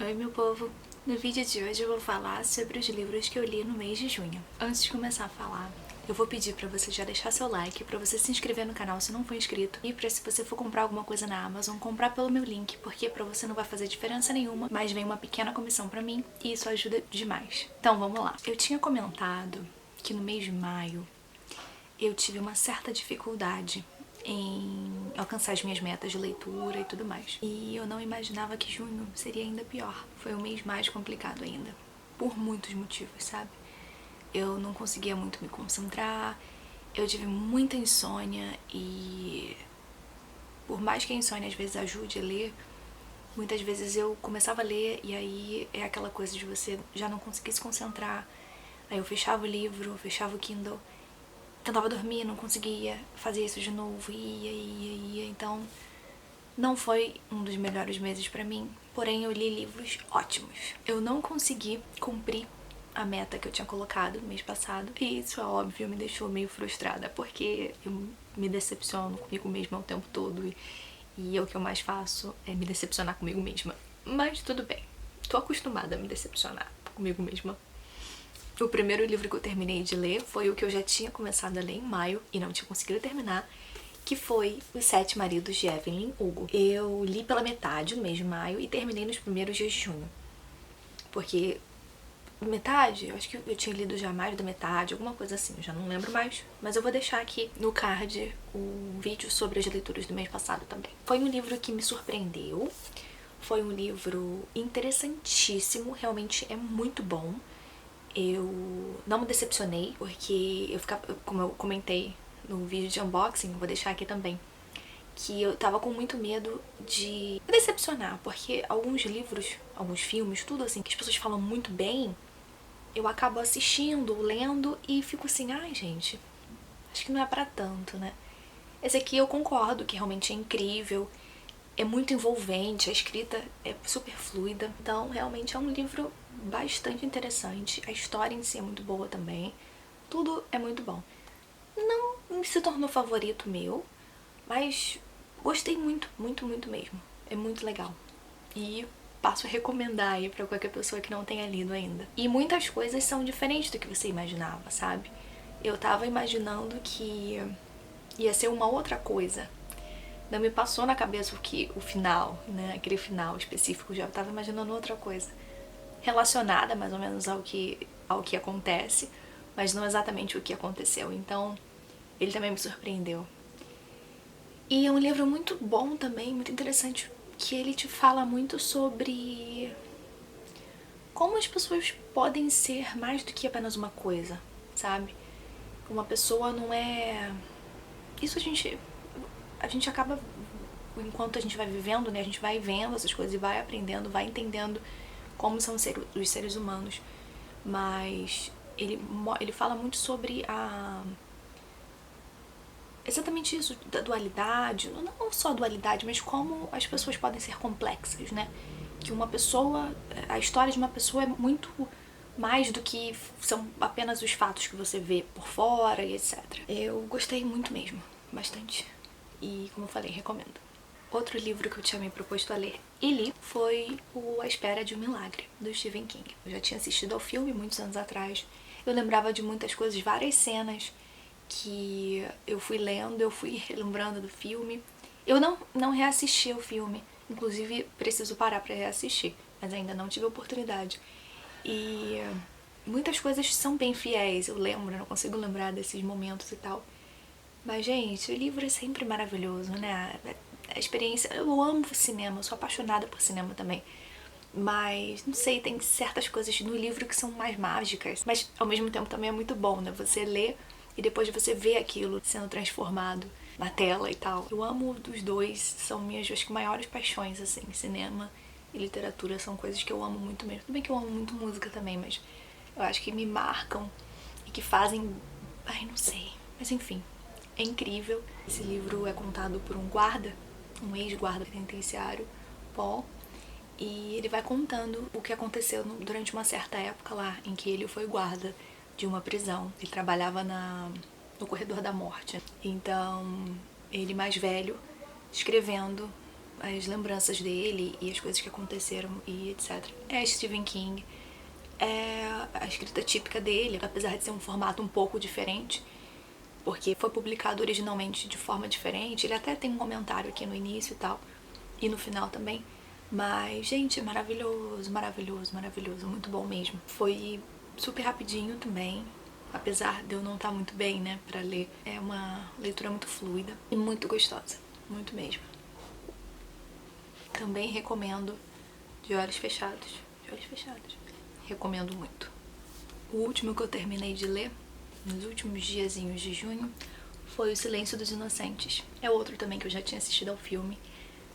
Oi, meu povo! No vídeo de hoje eu vou falar sobre os livros que eu li no mês de junho. Antes de começar a falar, eu vou pedir pra você já deixar seu like, pra você se inscrever no canal se não for inscrito, e pra, se você for comprar alguma coisa na Amazon, comprar pelo meu link, porque pra você não vai fazer diferença nenhuma, mas vem uma pequena comissão pra mim e isso ajuda demais. Então vamos lá. Eu tinha comentado que no mês de maio eu tive uma certa dificuldade em alcançar as minhas metas de leitura e tudo mais. E eu não imaginava que junho seria ainda pior. Foi o mês mais complicado ainda, por muitos motivos, sabe? Eu não conseguia muito me concentrar, eu tive muita insônia e por mais que a insônia às vezes ajude a ler, muitas vezes eu começava a ler e aí é aquela coisa de você já não conseguir se concentrar. Aí eu fechava o livro, fechava o Kindle, tentava dormir, não conseguia, fazia isso de novo, ia. Então, não foi um dos melhores meses pra mim, porém eu li livros ótimos. Eu não consegui cumprir a meta que eu tinha colocado no mês passado, e isso, é óbvio, me deixou meio frustrada, porque eu me decepciono comigo mesma o tempo todo, e o que eu mais faço é me decepcionar comigo mesma. Mas tudo bem, tô acostumada a me decepcionar comigo mesma. O primeiro livro que eu terminei de ler foi o que eu já tinha começado a ler em maio e não tinha conseguido terminar, que foi Os Sete Maridos de Evelyn Hugo. Eu li pela metade no mês de maio e terminei nos primeiros dias de junho. Porque metade, eu acho que eu tinha lido já mais da metade, alguma coisa assim, eu já não lembro mais. Mas eu vou deixar aqui no card o vídeo sobre as leituras do mês passado também. Foi um livro que me surpreendeu, foi um livro interessantíssimo, realmente é muito bom. Eu não me decepcionei, porque eu ficava, como eu comentei no vídeo de unboxing, vou deixar aqui também, que eu tava com muito medo de me decepcionar, porque alguns livros, alguns filmes, tudo assim, que as pessoas falam muito bem, eu acabo assistindo, lendo e fico assim, ai gente, acho que não é pra tanto, né? Esse aqui eu concordo que realmente é incrível, é muito envolvente, a escrita é super fluida, então realmente é um livro bastante interessante, a história em si é muito boa também, tudo é muito bom. Não se tornou favorito meu, mas gostei muito mesmo, é muito legal. E passo a recomendar aí pra qualquer pessoa que não tenha lido ainda. E muitas coisas são diferentes do que você imaginava, sabe? Eu tava imaginando que ia ser uma outra coisa, não me passou na cabeça o final, né? Aquele final específico, já estava imaginando outra coisa. Relacionada mais ou menos ao que acontece, mas não exatamente o que aconteceu. Então, ele também me surpreendeu. E é um livro muito bom também, muito interessante, que ele te fala muito sobre como as pessoas podem ser mais do que apenas uma coisa, sabe? Uma pessoa não é... Isso a gente acaba, enquanto a gente vai vivendo, né, a gente vai vendo essas coisas e vai aprendendo, vai entendendo como são os seres humanos. Mas ele fala muito sobre exatamente isso, da dualidade, não só a dualidade, mas como as pessoas podem ser complexas, né? Que uma pessoa, a história de uma pessoa é muito mais do que são apenas os fatos que você vê por fora e etc. Eu gostei muito mesmo, bastante. E, como eu falei, recomendo. Outro livro que eu tinha me proposto a ler e li foi o A Espera de um Milagre, do Stephen King. Eu já tinha assistido ao filme muitos anos atrás. Eu lembrava de muitas coisas, várias cenas que eu fui lendo, eu fui lembrando do filme. Eu não reassisti o filme, inclusive preciso parar pra reassistir, mas ainda não tive a oportunidade. E muitas coisas são bem fiéis, eu lembro, não consigo lembrar desses momentos e tal. Mas, gente, o livro é sempre maravilhoso, né? A experiência... Eu amo cinema, eu sou apaixonada por cinema também. Mas, não sei, tem certas coisas no livro que são mais mágicas. Mas, ao mesmo tempo, também é muito bom, né? Você lê e depois você vê aquilo sendo transformado na tela e tal. Eu amo os dois, são minhas, acho que, maiores paixões, assim. Cinema e literatura são coisas que eu amo muito mesmo. Tudo bem que eu amo muito música também, mas eu acho que me marcam e que fazem... Ai, não sei. Mas, enfim, é incrível. Esse livro é contado por um guarda, um ex-guarda penitenciário, Paul, e ele vai contando o que aconteceu durante uma certa época lá, em que ele foi guarda de uma prisão. Ele trabalhava no corredor da morte. Então, ele mais velho, escrevendo as lembranças dele e as coisas que aconteceram e etc. É Stephen King, é a escrita típica dele, apesar de ser um formato um pouco diferente, porque foi publicado originalmente de forma diferente. Ele até tem um comentário aqui no início e tal, e no final também. Mas, gente, maravilhoso, maravilhoso, maravilhoso, muito bom mesmo. Foi super rapidinho também, apesar de eu não estar muito bem, né, pra ler. É uma leitura muito fluida e muito gostosa, muito mesmo. Também recomendo de olhos fechados, de olhos fechados. Recomendo muito. O último que eu terminei de ler, nos últimos diazinhos de junho, foi O Silêncio dos Inocentes. É outro também que eu já tinha assistido ao filme.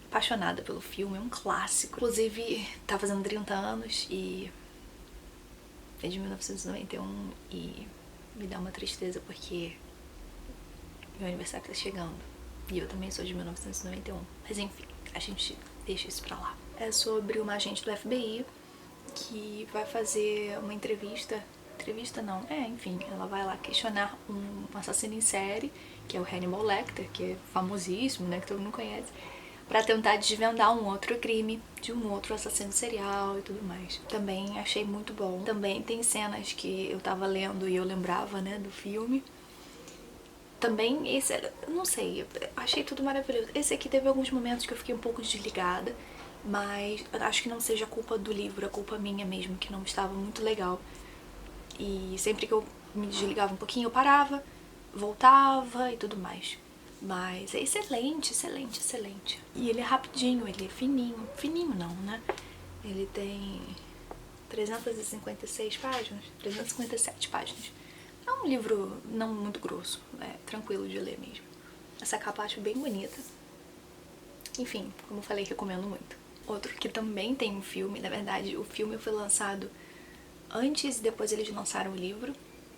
Apaixonada pelo filme, é um clássico. Inclusive, tá fazendo 30 anos e é de 1991 e me dá uma tristeza porque meu aniversário tá chegando. E eu também sou de 1991. Mas enfim, a gente deixa isso pra lá. É sobre uma agente do FBI que vai fazer uma entrevista. Entrevista não, enfim, ela vai lá questionar um assassino em série, que é o Hannibal Lecter, que é famosíssimo, né, que todo mundo conhece, pra tentar desvendar um outro crime de um outro assassino serial e tudo mais. Também achei muito bom. Também tem cenas que eu tava lendo e eu lembrava, né, do filme. Também esse, não sei, achei tudo maravilhoso. Esse aqui teve alguns momentos que eu fiquei um pouco desligada, mas acho que não seja culpa do livro, a culpa minha mesmo, que não estava muito legal. E sempre que eu me desligava um pouquinho, eu parava, voltava e tudo mais. Mas é excelente, excelente, excelente. E ele é rapidinho, ele é fininho. Fininho não, né? Ele tem 356 páginas, 357 páginas. É um livro não muito grosso, é tranquilo de ler mesmo. Essa capa eu acho bem bonita. Enfim, como eu falei, recomendo muito. Outro que também tem um filme, na verdade, o filme foi lançado antes e depois eles lançaram o livro,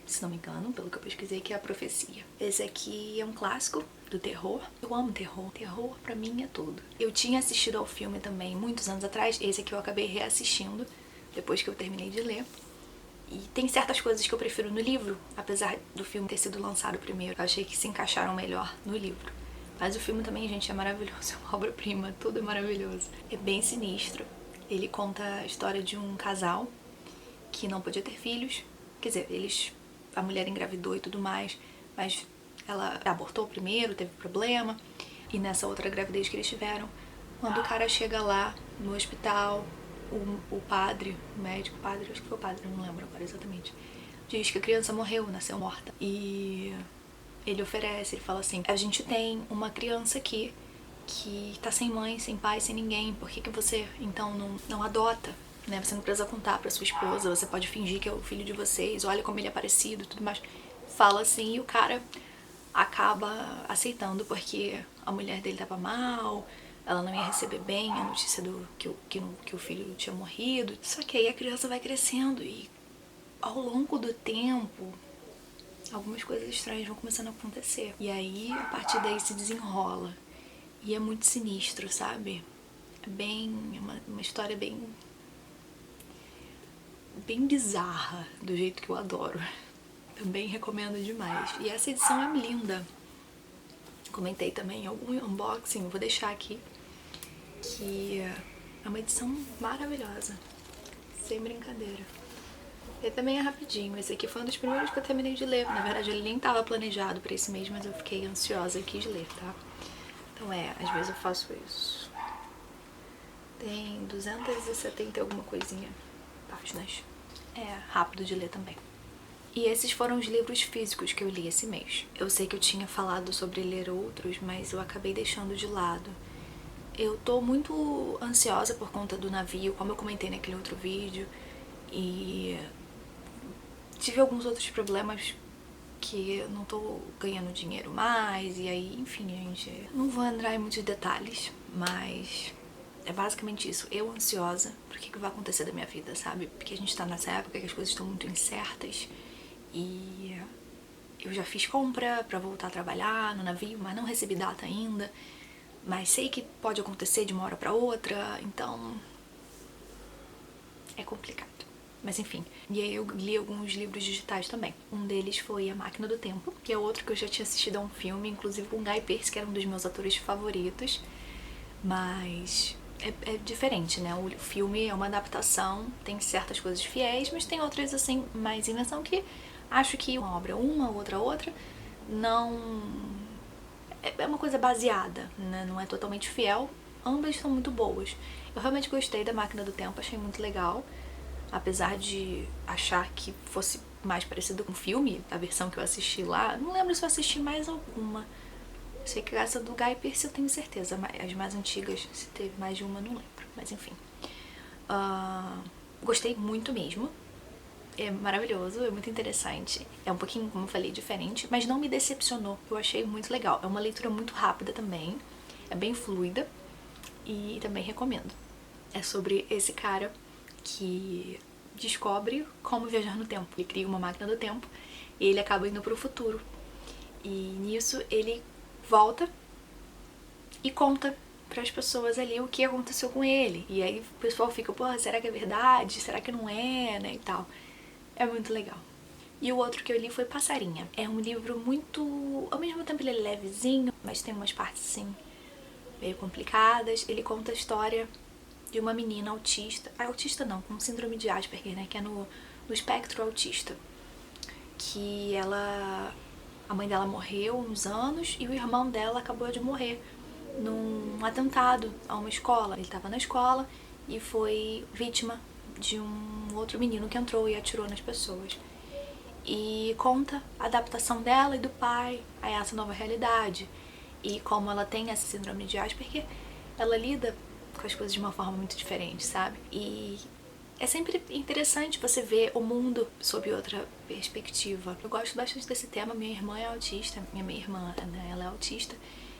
se não me engano, pelo que eu pesquisei, que é A Profecia. Esse aqui é um clássico do terror. Eu amo terror. Terror pra mim é tudo. Eu tinha assistido ao filme também muitos anos atrás. Esse aqui eu acabei reassistindo depois que eu terminei de ler. E tem certas coisas que eu prefiro no livro, apesar do filme ter sido lançado primeiro. Eu achei que se encaixaram melhor no livro. Mas o filme também, gente, é maravilhoso. É uma obra-prima, tudo é maravilhoso. É bem sinistro. Ele conta a história de um casal que não podia ter filhos. Quer dizer, a mulher engravidou e tudo mais, mas ela abortou primeiro, teve problema. E nessa outra gravidez que eles tiveram, quando o cara chega lá no hospital, o padre, o médico, o padre, acho que foi o padre, não lembro agora exatamente, diz que a criança morreu, nasceu morta. E ele oferece, ele fala assim: a gente tem uma criança aqui que tá sem mãe, sem pai, sem ninguém, por que você então não adota? Né? Você não precisa contar pra sua esposa, você pode fingir que é o filho de vocês, olha como ele é parecido e tudo mais. Fala assim e o cara acaba aceitando porque a mulher dele tava mal, ela não ia receber bem a notícia que o filho tinha morrido. Só que aí a criança vai crescendo e ao longo do tempo algumas coisas estranhas vão começando a acontecer. E aí a partir daí se desenrola. E é muito sinistro, sabe? Uma história bem bizarra, do jeito que eu adoro. Também recomendo demais. E essa edição é linda. Comentei também em algum unboxing, vou deixar aqui, que é uma edição maravilhosa. Sem brincadeira. Ele também é rapidinho. Esse aqui foi um dos primeiros que eu terminei de ler. Na verdade, ele nem estava planejado para esse mês, mas eu fiquei ansiosa e quis ler, tá? Então às vezes eu faço isso. Tem 270 e alguma coisinha páginas. É rápido de ler também. E esses foram os livros físicos que eu li esse mês. Eu sei que eu tinha falado sobre ler outros, mas eu acabei deixando de lado. Eu tô muito ansiosa por conta do navio, como eu comentei naquele outro vídeo, e tive alguns outros problemas que eu não tô ganhando dinheiro mais, e aí, enfim, gente, não vou entrar em muitos detalhes, mas é basicamente isso. Eu ansiosa por que vai acontecer da minha vida, sabe? Porque a gente tá nessa época que as coisas estão muito incertas e eu já fiz compra pra voltar a trabalhar no navio, mas não recebi data ainda. Mas sei que pode acontecer de uma hora pra outra, então é complicado. Mas enfim, e aí eu li alguns livros digitais também. Um deles foi A Máquina do Tempo, que é outro que eu já tinha assistido a um filme, inclusive com o Guy Pearce, que era um dos meus atores favoritos. mas é diferente, né? O filme é uma adaptação, tem certas coisas fiéis, mas tem outras, assim, mais invenção que acho que uma obra outra, não... É uma coisa baseada, né? Não é totalmente fiel. Ambas são muito boas. Eu realmente gostei da Máquina do Tempo, achei muito legal. Apesar de achar que fosse mais parecido com o filme, a versão que eu assisti lá. Não lembro se eu assisti mais alguma. Sei que essa do Guy Pearce eu tenho certeza. As mais antigas, se teve mais de uma, não lembro. Mas enfim. Gostei muito mesmo. É maravilhoso, é muito interessante. É um pouquinho, como eu falei, diferente, mas não me decepcionou. Eu achei muito legal. É uma leitura muito rápida também. É bem fluida. E também recomendo. É sobre esse cara que descobre como viajar no tempo. Ele cria uma máquina do tempo e ele acaba indo pro futuro. E nisso ele volta e conta para as pessoas ali o que aconteceu com ele. E aí o pessoal fica, pô, será que é verdade? Será que não é, né, e tal. É muito legal. E o outro que eu li foi Passarinha. É um livro muito... Ao mesmo tempo ele é levezinho, mas tem umas partes, assim, meio complicadas. Ele conta a história de uma menina autista. Autista não, com síndrome de Asperger, né, que é no espectro autista. Que ela... A mãe dela morreu há uns anos e o irmão dela acabou de morrer num atentado a uma escola. Ele estava na escola e foi vítima de um outro menino que entrou e atirou nas pessoas. E conta a adaptação dela e do pai a essa nova realidade. E como ela tem essa síndrome de Asperger, ela lida com as coisas de uma forma muito diferente, sabe? E é sempre interessante você ver o mundo sob outra perspectiva. Eu gosto bastante desse tema. Minha irmã é autista, minha meia-irmã, né, ela é autista.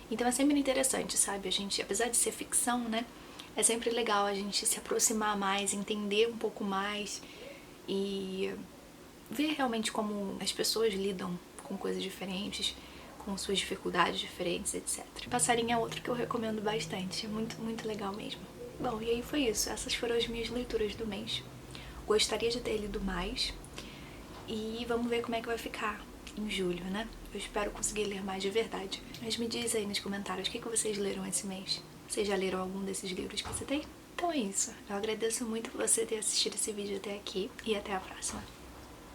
Então é sempre interessante, sabe? A gente, apesar de ser ficção, né, é sempre legal a gente se aproximar mais, entender um pouco mais e ver realmente como as pessoas lidam com coisas diferentes, com suas dificuldades diferentes, etc. Passarinho é outro que eu recomendo bastante, é muito, muito legal mesmo. Bom, e aí foi isso, essas foram as minhas leituras do mês. Gostaria de ter lido mais e vamos ver como é que vai ficar em julho, né? Eu espero conseguir ler mais de verdade. Mas me diz aí nos comentários o que vocês leram esse mês. Vocês já leram algum desses livros que eu citei? Então é isso. Eu agradeço muito por você ter assistido esse vídeo até aqui e até a próxima.